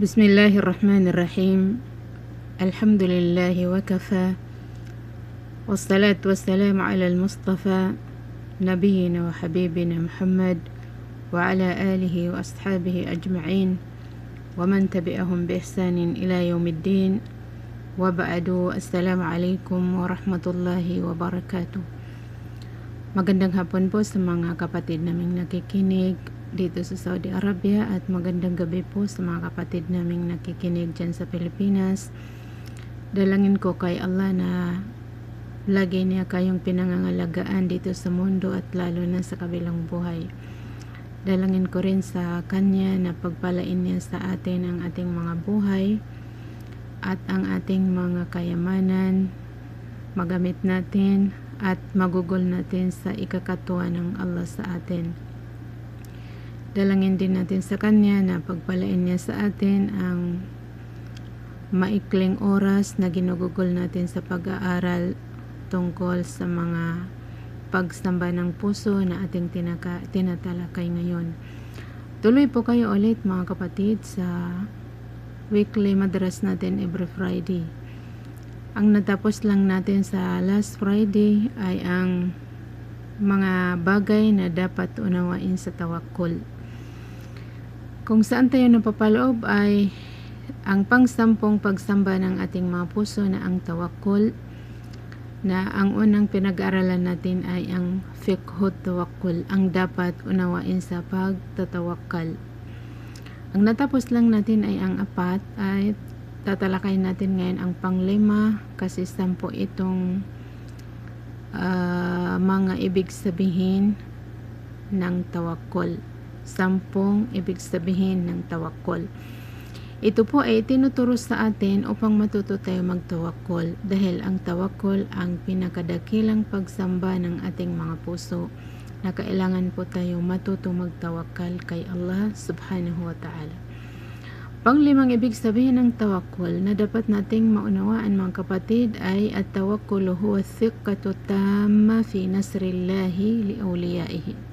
Bismillahirrahmanirrahim. Alhamdulillahi wa kafa. Wassalatu wassalamu ala al-Mustafa Nabiyyina wa habibina Muhammad wa ala alihi wa ashabihi ajma'in wa man tabi'ahum bi ihsanin ila yaumiddin. Wa ba'du, assalamu alaikum wa rahmatullahi wa barakatuh. Magandang hapon po sa mga kapatid naming nakikinig dito sa Saudi Arabia at magandang gabi po sa mga kapatid naming nakikinig dyan sa Pilipinas. Dalangin ko kay Allah na lagi niya kayong pinangangalagaan dito sa mundo at lalo na sa kabilang buhay. Dalangin ko rin sa Kanya na pagpalain niya sa atin ang ating mga buhay at ang ating mga kayamanan magamit natin at magugol natin sa ikakatuwa ng Allah sa atin. Dalangin din natin sa Kanya na pagpalain niya sa atin ang maikling oras na ginugugol natin sa pag-aaral tungkol sa mga pagsamba ng puso na ating tinatalakay ngayon. Tuloy po kayo ulit mga kapatid sa weekly madras natin every Friday. Ang natapos lang natin sa last Friday ay ang mga bagay na dapat unawain sa tawakkul. Kung saan tayo napapaloob ay ang pang-10 pagsamba ng ating mga puso na ang tawakkul, na ang unang pinag-aaralan natin ay ang fiqhut tawakkul, ang dapat unawain sa pagtatawakkal. Ang natapos lang natin ay ang 4 ay tatalakay natin ngayon ang pang-5 kasi 10 itong mga ibig sabihin ng tawakkul. 10 ibig sabihin ng tawakkul. Ito po ay tinuturo sa atin upang matuto tayo magtawakkul dahil ang tawakkul ang pinakadakilang pagsamba ng ating mga puso na kailangan po tayo matuto magtawakkal kay Allah subhanahu wa ta'ala. Pang-5 ibig sabihin ng tawakkul na dapat nating maunawaan mga kapatid ay at-tawakkul huwa thiqatu tamma fi nasrillahi li awliyaihi.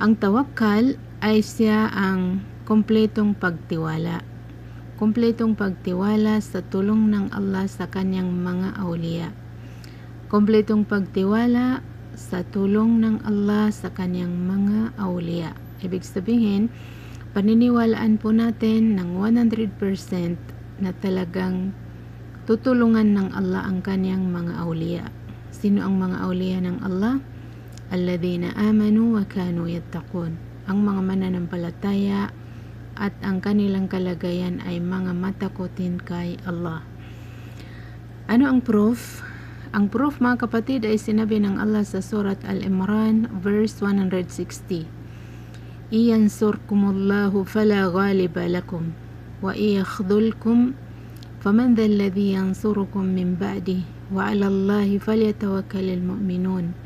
Ang tawakkal ay siya ang kumpletong pagtiwala. Kumpletong pagtiwala sa tulong ng Allah sa kanyang mga awliya. Kumpletong pagtiwala sa tulong ng Allah sa kanyang mga awliya. Ibig sabihin, paniniwalaan po natin ng 100% na talagang tutulungan ng Allah ang kanyang mga awliya. Sino ang mga awliya ng Allah? Alladhina amanu wa kanu yattaqun. Ang mga mananampalataya at ang kanilang kalagayan ay mga matakotin kay Allah. Ano ang proof? Ang proof mga kapatid ay sinabi ng Allah sa surat Al-Imran verse 160. Iyansurkumullahu fala ghaliba lakum wa iyakhdhulkum faman dhal ladhi yansurukum min ba'dih wa 'ala Allahi falyatawakkalul mu'minun.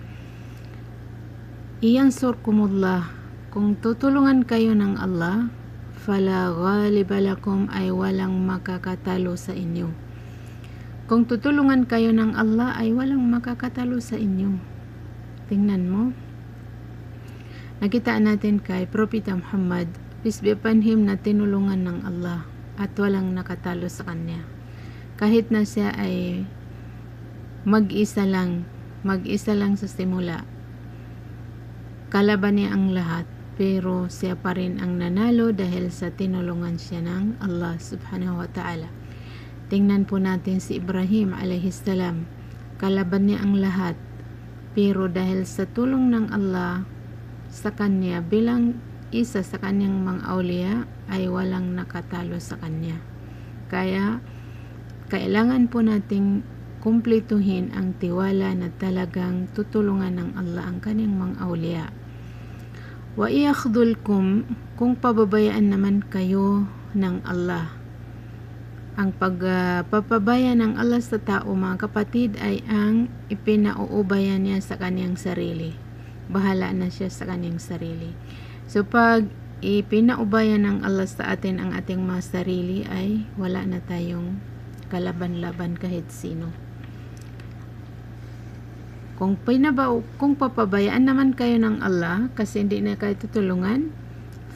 Iyansurkumullah, kung tutulungan kayo ng Allah, fala ghaliba lakum ay walang makakatalo sa inyo. Kung tutulungan kayo ng Allah ay walang makakatalo sa inyo. Tingnan mo. Nakita natin kay Propeta Muhammad, peace be upon him, na tinulungan ng Allah at walang nakatalo sa kanya. Kahit na siya ay mag-isa lang sa simula. Kalaban niya ang lahat, pero siya pa rin ang nanalo dahil sa tinulungan siya ng Allah subhanahu wa ta'ala. Tingnan po natin si Ibrahim alayhis salam. Kalaban niya ang lahat, pero dahil sa tulong ng Allah sa kanya bilang isa sa kanyang mga awliya ay walang nakatalo sa kanya. Kaya kailangan po nating kumpletuhin ang tiwala na talagang tutulungan ng Allah ang kanyang mga awliya. Wa iyakhdhulkum, kung pababayaan naman kayo ng Allah. Ang pagpapabaya ng Allah sa tao mga kapatid ay ang ipinauubayan niya sa kanyang sarili. Bahala na siya sa kanyang sarili. So pag ipinaubayan ng Allah sa atin ang ating mga sarili ay wala na tayong kalaban-laban kahit sino. Kung papabayaan naman kayo ng Allah kasi hindi na kayo tutulungan,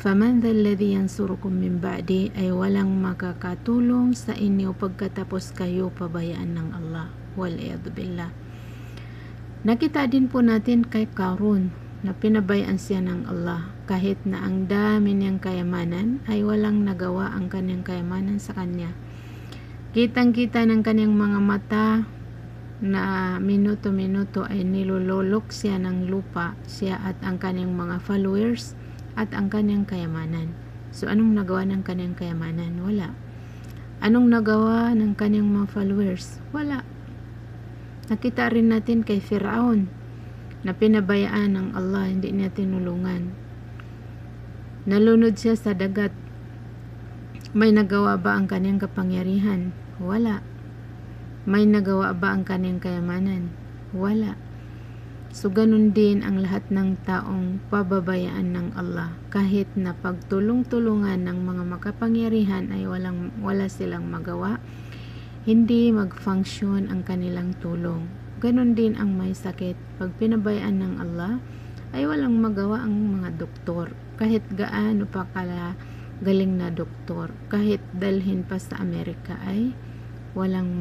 faman dhal ladhi yansurukum min ba'di, ay walang makakatulong sa inyo pagkatapos kayo pabayaan ng Allah. Wal-iyadu billah. Nakita din po natin kay Qarun na pinabayaan siya ng Allah kahit na ang dami niyang kayamanan ay walang nagawa ang kanyang kayamanan sa kanya. Kitang-kita ng kanyang mga mata na minuto-minuto ay nilululok siya ng lupa, siya at ang kanyang mga followers at ang kanyang kayamanan. So anong nagawa ng kanyang kayamanan? Wala. Anong nagawa ng kanyang mga followers? Wala. Nakita rin natin kay Firaun na pinabayaan ng Allah, hindi niya tinulungan. Nalunod siya sa dagat. May nagawa ba ang kanyang kapangyarihan? Wala. May nagawa ba ang kanyang kayamanan? Wala. So ganun din ang lahat ng taong pababayaan ng Allah. Kahit na pagtulong-tulungan ng mga makapangyarihan ay wala silang magawa, hindi mag-function ang kanilang tulong. Ganon din ang may sakit. Pag pinabayaan ng Allah, ay walang magawa ang mga doktor. Kahit gaano pa galing na doktor, kahit dalhin pa sa Amerika, ay walang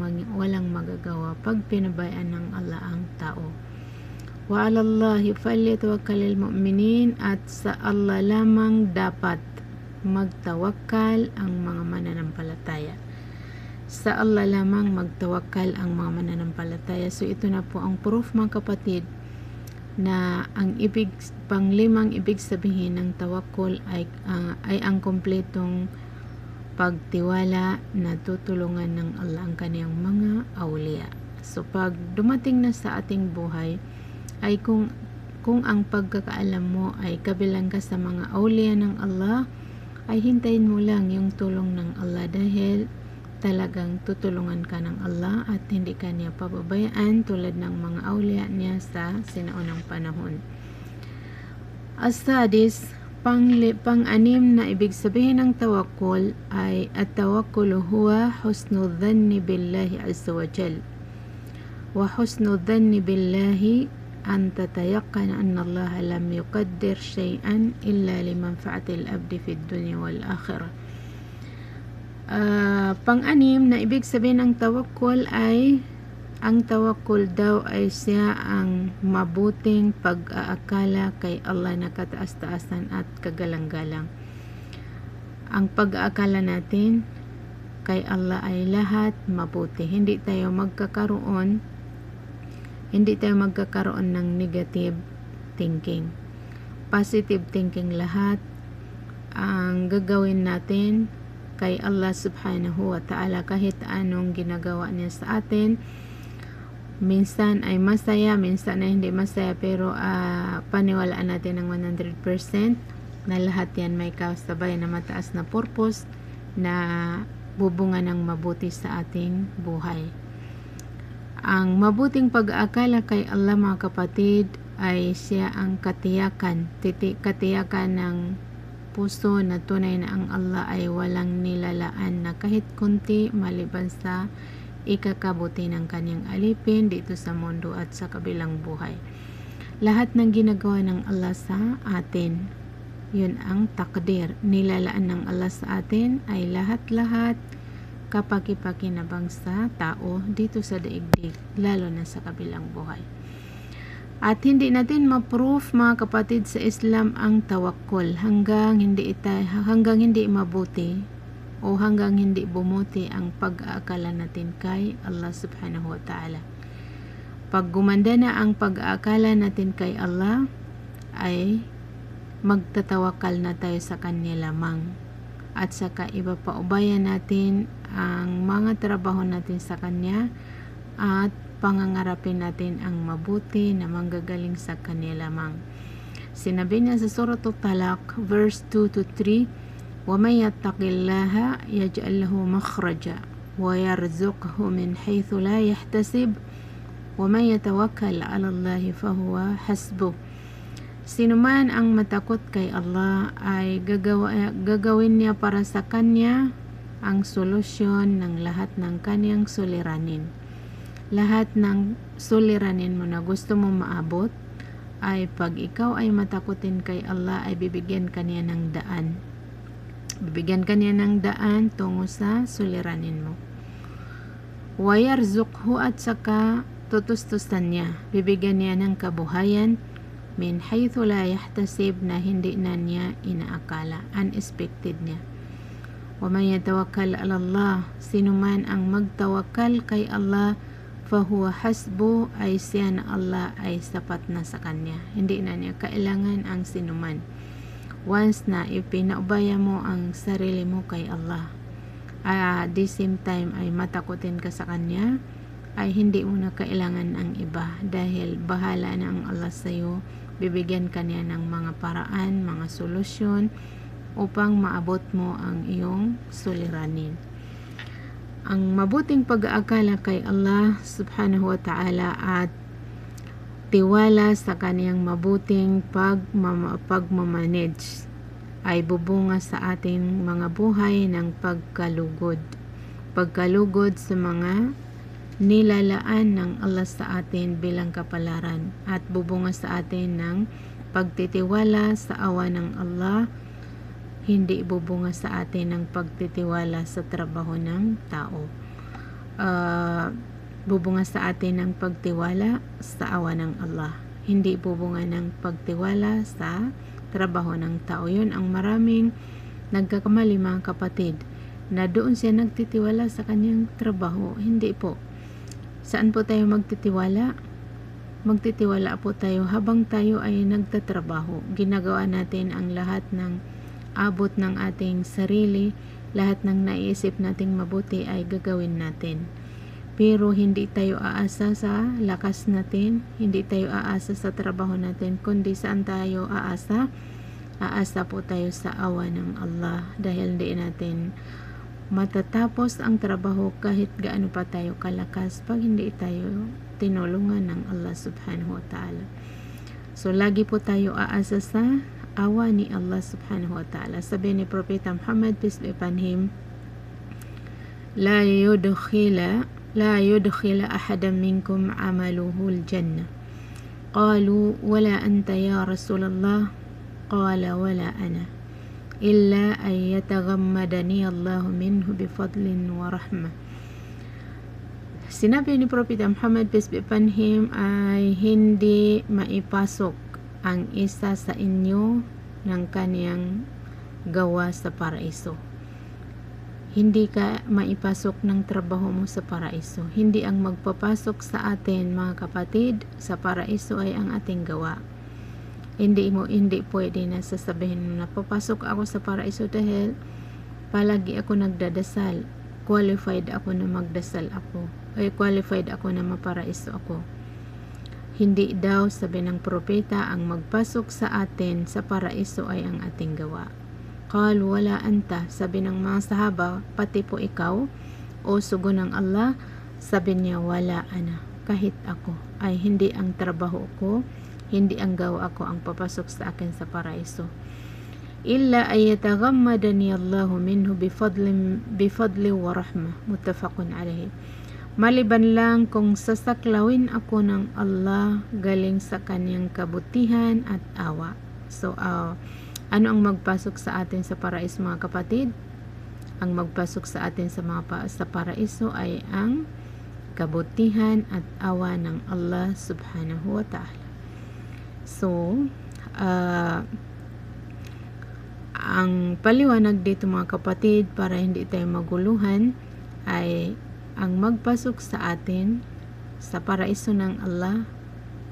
magagawa pag pinabayaan ng Allah ang tao. Wa 'alallahi falyatawakkalul mu'minin, at sa Allah lamang dapat magtawakkal ang mga mananampalataya. Sa Allah lamang magtawakkal ang mga mananampalataya. So ito na po ang proof, mga kapatid, na ang panglimang ibig sabihin ng tawakkul ay ang kompletong pagtiwala na tutulungan ng Allah ang kaniyang mga awliya. So pag dumating na sa ating buhay, ay kung ang pagkakaalam mo ay kabilang ka sa mga awliya ng Allah, ay hintayin mo lang yung tulong ng Allah, dahil talagang tutulungan ka ng Allah at hindi ka niya pababayaan tulad ng mga awliya niya sa sinaunang panahon. As-sadis, pang-anim na ibig sabihin ng tawakkul ay at-tawakkul huwa husnul dhanni billahi azza wa jal. Wa husnul dhanni billahi an tatayaqqana anna Allah lam yuqaddir shay'an illa limanfa'atil abdi fid dunya wal akhirah. Pang-anim na ibig sabihin ng tawakkul ay ang tawakkul daw ay siya ang mabuting pag-aakala kay Allah na kataas-taasan at kagalang-galang. Ang pag-aakala natin kay Allah ay lahat mabuti. Hindi tayo magkakaroon ng negative thinking. Positive thinking lahat ang gagawin natin kay Allah subhanahu wa ta'ala. Kahit anong ginagawa niya sa atin, minsan ay masaya, minsan ay hindi masaya, pero paniwalaan natin ng 100% na lahat yan may kasabay na mataas na purpose na bubunga ng mabuti sa ating buhay. Ang mabuting pag-aakala kay Allah, mga kapatid, ay siya ang katiyakan ng puso na tunay na ang Allah ay walang nilalaan na kahit kunti maliban sa ikakabuti ng kanyang alipin dito sa mundo at sa kabilang buhay. Lahat ng ginagawa ng Allah sa atin, yun ang takdir. Nilalaan ng Allah sa atin ay lahat-lahat kapaki-pakinabang sa tao dito sa daigdig, lalo na sa kabilang buhay. At hindi natin ma-proof, mga kapatid, sa Islam ang tawakkul hanggang hindi mabuti o hanggang hindi bumuti ang pag-aakala natin kay Allah subhanahu wa ta'ala. Pag gumanda na ang pag-aakala natin kay Allah, ay magtatawakal na tayo sa Kanya lamang. At saka iba pa ubayan natin ang mga trabaho natin sa Kanya at pangangarapin natin ang mabuti na manggagaling sa Kanya lamang. Sinabi niya sa Surah At-Talaq verse 2-3, وَمَنْ يَتَّقِ اللَّهَ يَجْعَلْ لَهُ مَخْرَجًا وَيَرْزُقْهُ مِنْ حَيْثُ لَا يَحْتَسِبُ وَمَنْ يَتَوَكَّلْ عَلَى اللَّهِ فَهُوَ حَسْبُهُ. Sino man ang matakot kay Allah ay gagawin niya para sa Kanya ang solusyon ng lahat ng Kanyang suliranin. Lahat ng suliranin mo na gusto mo maabot ay pag ikaw ay matakutin kay Allah ay bibigyan ka niya ng daan. Bibigyan ka niya ng daan tungo sa suliranin mo. Wayarzuqhu at saka tutustusan niya. Bibigyan niya ng kabuhayan min haythu la yahtasib na hindi na niya inaakala. Unexpected niya. Wa man yatawakkal ala Allah, sino man ang magtawakkal kay Allah, fahuwa hasbu ay siya na Allah ay sapat na sa kanya. Hindi na niya kailangan ang sinuman. Once na ipinaubaya mo ang sarili mo kay Allah, at the same time ay matakutin ka sa kanya, ay hindi mo na kailangan ang iba dahil bahala na ang Allah sa iyo. Bibigyan ka niya ng mga paraan, mga solusyon upang maabot mo ang iyong suliranin. Ang mabuting pag-aakala kay Allah subhanahu wa ta'ala at tiwala sa kaniyang mabuting pagmamanage ay bubunga sa ating mga buhay ng pagkalugod sa mga nilalaan ng Allah sa atin bilang kapalaran, at bubunga sa atin ng pagtitiwala sa awa ng Allah, hindi bubunga sa atin ng pagtitiwala sa trabaho ng tao. Bubunga sa atin ng pagtiwala sa awa ng Allah, hindi bubunga ng pagtiwala sa trabaho ng tao. Yun ang maraming nagkakamali, mga kapatid, na doon siya nagtitiwala sa kanyang trabaho. Hindi po. Saan po tayo magtitiwala? Magtitiwala po tayo habang tayo ay nagtatrabaho. Ginagawa natin ang lahat ng abot ng ating sarili, lahat ng naiisip nating mabuti ay gagawin natin. Pero hindi tayo aasa sa lakas natin, hindi tayo aasa sa trabaho natin, kundi saan tayo aasa? Aasa po tayo sa awa ng Allah, dahil hindi natin matatapos ang trabaho kahit gaano pa tayo kalakas pag hindi tayo tinulungan ng Allah subhanahu wa ta'ala. So lagi po tayo aasa sa awa ni Allah subhanahu wa ta'ala. Sabi ni Propeta Muhammad, peace be upon him, la yudkhila ahadan minkum amaluhu al-jannah. Qalu wala anta ya Rasulullah, qala wala ana, illa an yataghammadani Allah minhu bifadlin wa rahmah. Sinabi ni Propeta Muhammad, peace be upon him, ay hindi maipasok ang isa sa inyo ng kaniyang gawa sa paraiso. Hindi ka maipasok ng trabaho mo sa paraiso. Hindi ang magpapasok sa atin, mga kapatid, sa paraiso ay ang ating gawa. Hindi pwede na sasabihin na papasok ako sa paraiso dahil palagi ako nagdadasal. Qualified ako na magdasal ako. Ay qualified ako na maparaiso ako. Hindi daw, sabi ng propeta, ang magpasok sa atin sa paraiso ay ang ating gawa. Qal wala anta, sabi ng mga sahaba, pati po ikaw, o sugo ng Allah, sabi niya wala ana, kahit ako, ay hindi ang trabaho ko, hindi ang gawa ko ang papasok sa akin sa paraiso. Illa ay yataghammadani Allahu minhu bifadli wa rahmah, muttafaqun alayhi. Maliban lang kung sasaklawin ako ng Allah galing sa kanyang kabutihan at awa. So, ano ang magpasok sa atin sa paraiso, mga kapatid? Ang magpasok sa atin sa paraiso ay ang kabutihan at awa ng Allah subhanahu wa ta'ala. So, ang paliwanag dito, mga kapatid, para hindi tayo maguluhan, ay ang magpasok sa atin sa paraiso ng Allah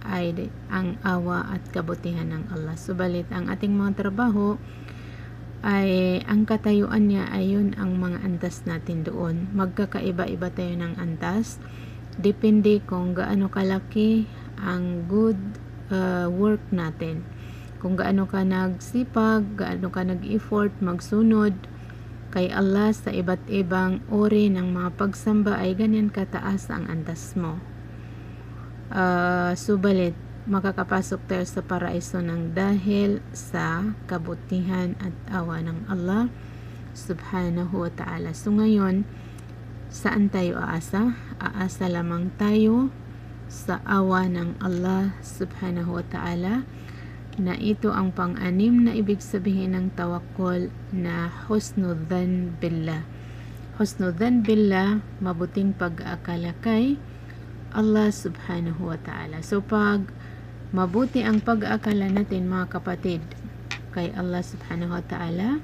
ay ang awa at kabutihan ng Allah. Subalit ang ating mga trabaho ay ang katayuan niya ay yun ang mga antas natin doon. Magkakaiba-iba tayo ng antas. Depende kung gaano kalaki ang good work natin. Kung gaano ka nagsipag, gaano ka nag-effort, magsunod kay Allah sa iba't ibang uri ng mga pagsamba, ay ganyan kataas ang antas mo. Subalit makakapasok tayo sa paraiso ng dahil sa kabutihan at awa ng Allah subhanahu wa ta'ala. So ngayon, saan tayo aasa? Aasa lamang tayo sa awa ng Allah subhanahu wa ta'ala, na ito ang pang-anim na ibig sabihin ng tawakkul na husnudhan billah. Husnudhan billah, mabuting pag-aakala kay Allah subhanahu wa ta'ala. So pag mabuti ang pag-aakala natin mga kapatid kay Allah subhanahu wa ta'ala,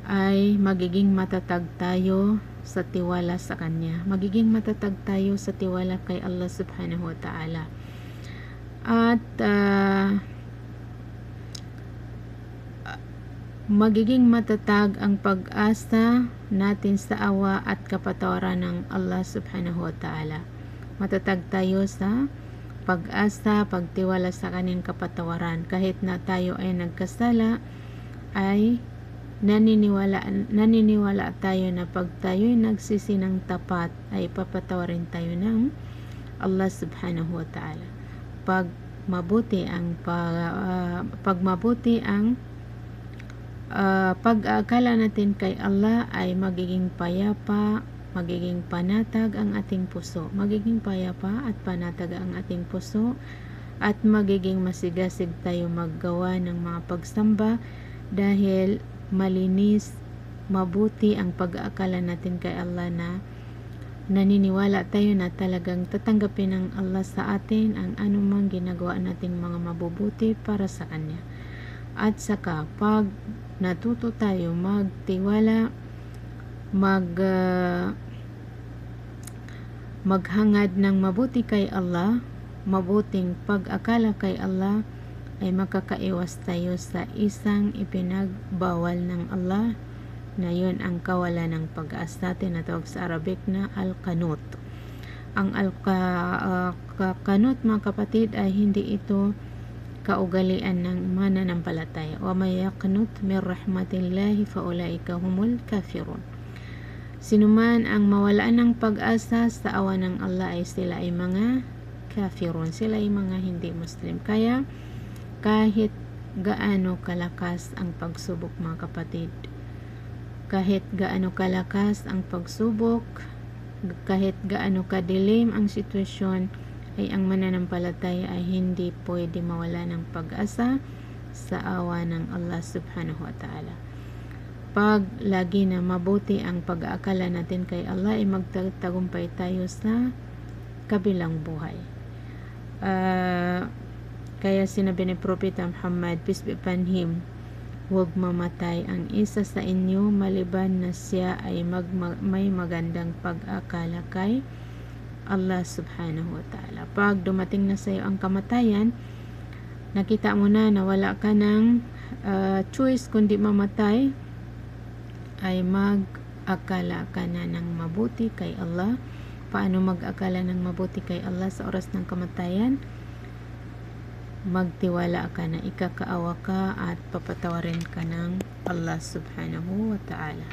ay magiging matatag tayo sa tiwala sa Kanya. Magiging matatag tayo sa tiwala kay Allah subhanahu wa ta'ala. At magiging matatag ang pag-asa natin sa awa at kapatawaran ng Allah subhanahu wa ta'ala. Matatag tayo sa pag-asa, pagtiwala sa Kanyang kapatawaran. Kahit na tayo ay nagkasala, ay naniniwala tayo na pag tayo'y nagsisi ng tapat, ay papatawarin tayo ng Allah subhanahu wa ta'ala. Pag mabuti ang pag-aakala natin kay Allah, ay magiging payapa, magiging panatag ang ating puso. Magiging payapa at panatag ang ating puso, at magiging masigasig tayo maggawa ng mga pagsamba dahil malinis, mabuti ang pag-aakala natin kay Allah, na naniniwala tayo na talagang tatanggapin ng Allah sa atin ang anumang ginagawa nating mga mabubuti para sa Kanya. At saka pag natuto tayo magtiwala, maghangad ng mabuti kay Allah, mabuting pag-akala kay Allah, ay makakaiwas tayo sa isang ipinagbawal ng Allah, na yun ang kawalan ng pag-asa, tinatawag sa Arabic na al-qanut. Ang al-qanut mga kapatid ay hindi ito kaugalian ng mananampalataya. Wa may yaqnut min rahmatillahi fa ulaika humul kafirun. Sinuman ang mawalaan ng pag-asa sa awa ng Allah, ay sila ay mga kafirun, sila ay mga hindi Muslim. Kaya kahit gaano kalakas ang pagsubok mga kapatid, kahit gaano kalakas ang pagsubok, kahit gaano kadilim ang sitwasyon, ay ang mananampalataya ay hindi pwede mawala ng pag-asa sa awa ng Allah subhanahu wa ta'ala. Pag lagi na mabuti ang pag-aakala natin kay Allah, ay magtagumpay tayo sa kabilang buhay. Kaya sinabi ni Propeta Muhammad, peace be upon him, huwag mamatay ang isa sa inyo maliban na siya ay may magandang pag-akala kay Allah subhanahu wa ta'ala. Pag dumating na sa iyo ang kamatayan, nakita mo na wala ka ng choice kundi mamatay, ay mag-akala ka na ng mabuti kay Allah. Paano mag-akala ng mabuti kay Allah sa oras ng kamatayan? Magtiwala ka na ikakaawa ka at papatawarin ka ng Allah subhanahu wa ta'ala.